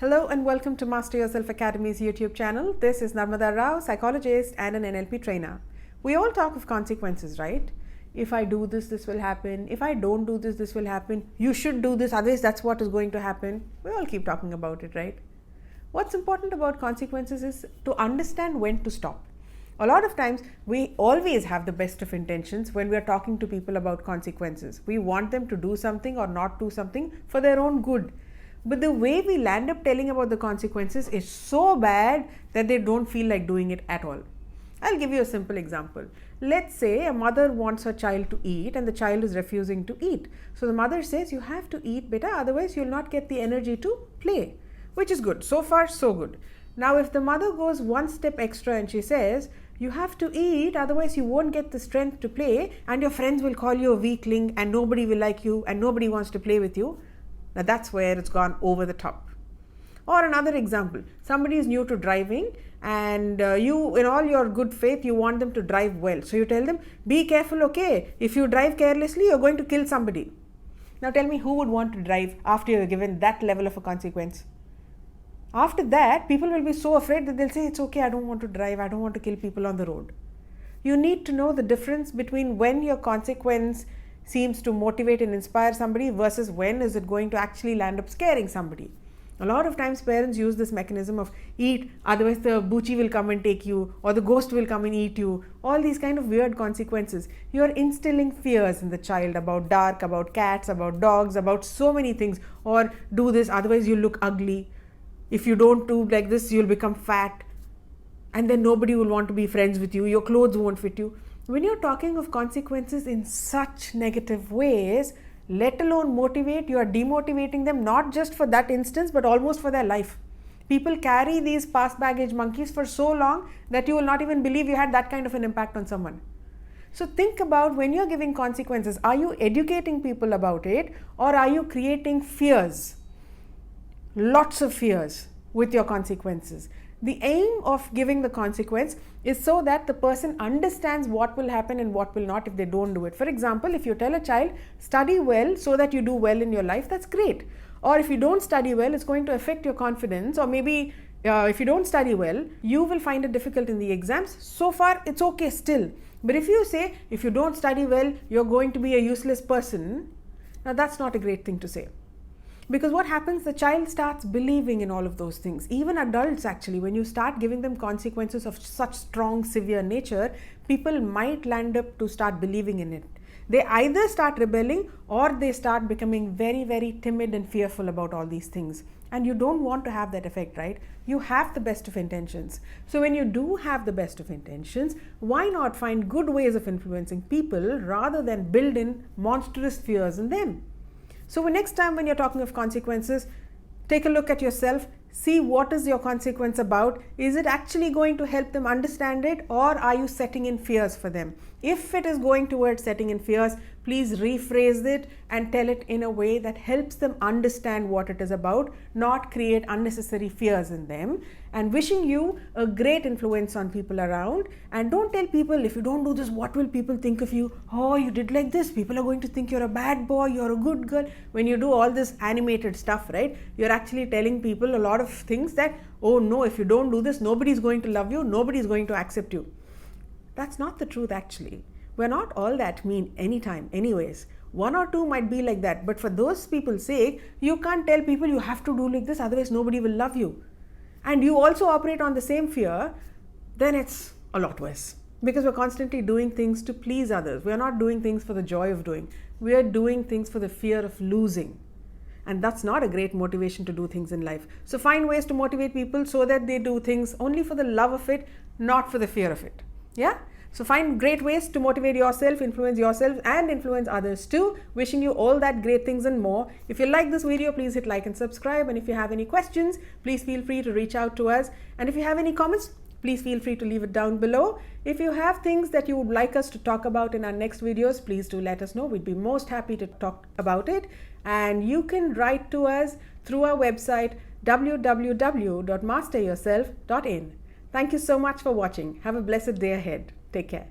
Hello and welcome to Master Yourself Academy's YouTube channel. This is Narmada Rao, psychologist and an NLP trainer. We all talk of consequences, right? If I do this, this will happen. If I don't do this, this will happen. You should do this, otherwise that's what is going to happen. We all keep talking about it, right? What's important about consequences is to understand when to stop. A lot of times, we always have the best of intentions when we are talking to people about consequences. We want them to do something or not do something for their own good. But the way we land up telling about the consequences is so bad that they don't feel like doing it at all. I'll give you a simple example. Let's say a mother wants her child to eat and the child is refusing to eat. So the mother says, you have to eat, beta, otherwise you'll not get the energy to play, which is good. So far, so good. Now, if the mother goes one step extra and she says, you have to eat, otherwise you won't get the strength to play and your friends will call you a weakling and nobody will like you and nobody wants to play with you. Now that's where it's gone over the top. Or another example, somebody is new to driving and you, in all your good faith, you want them to drive well. So you tell them, be careful, okay? If you drive carelessly, you're going to kill somebody. Now tell me, who would want to drive after you're given that level of a consequence? After that, people will be so afraid that they'll say, it's okay, I don't want to drive, I don't want to kill people on the road. You need to know the difference between when your consequence seems to motivate and inspire somebody versus when is it going to actually land up scaring somebody. A lot of times parents use this mechanism of eat, otherwise the boochie will come and take you or the ghost will come and eat you. All these kind of weird consequences. You are instilling fears in the child about dark, about cats, about dogs, about so many things. Or do this, otherwise you'll look ugly. If you don't do like this, you'll become fat. And then nobody will want to be friends with you. Your clothes won't fit you. When you're talking of consequences in such negative ways, let alone motivate, you are demotivating them not just for that instance, but almost for their life. People carry these past baggage monkeys for so long that you will not even believe you had that kind of an impact on someone. So think about when you're giving consequences, are you educating people about it or are you creating fears? Lots of fears with your consequences. The aim of giving the consequence is so that the person understands what will happen and what will not if they don't do it. For example, if you tell a child, study well so that you do well in your life, that's great. Or if you don't study well, it's going to affect your confidence. Or maybe if you don't study well, you will find it difficult in the exams. So far, it's okay still. But if you say, if you don't study well, you're going to be a useless person, now that's not a great thing to say. Because what happens, the child starts believing in all of those things. Even adults actually, when you start giving them consequences of such strong, severe nature, people might land up to start believing in it. They either start rebelling or they start becoming very, very timid and fearful about all these things. And you don't want to have that effect, right? You have the best of intentions. So when you do have the best of intentions, why not find good ways of influencing people rather than build in monstrous fears in them? So next time when you're talking of consequences, take a look at yourself, see what is your consequence about. Is it actually going to help them understand it or are you setting in fears for them? If it is going towards setting in fears, please rephrase it and tell it in a way that helps them understand what it is about, not create unnecessary fears in them. And wishing you a great influence on people around. And don't tell people, if you don't do this, what will people think of you? Oh, you did like this. People are going to think you're a bad boy, you're a good girl. When you do all this animated stuff, right, you're actually telling people a lot of things that, oh no, if you don't do this, nobody's going to love you, nobody's going to accept you. That's not the truth actually. We're not all that mean anytime anyways. One or two might be like that, but for those people's sake, you can't tell people you have to do like this, otherwise nobody will love you. And you also operate on the same fear, then it's a lot worse. Because we're constantly doing things to please others. We're not doing things for the joy of doing. We're doing things for the fear of losing. And that's not a great motivation to do things in life. So find ways to motivate people so that they do things only for the love of it, not for the fear of it. Yeah? So find great ways to motivate yourself, influence yourself and influence others too. Wishing you all that great things and more. If you like this video, please hit like and subscribe. And if you have any questions, please feel free to reach out to us. And if you have any comments, please feel free to leave it down below. If you have things that you would like us to talk about in our next videos, please do let us know. We'd be most happy to talk about it. And you can write to us through our website www.masteryourself.in. Thank you so much for watching. Have a blessed day ahead. Take care.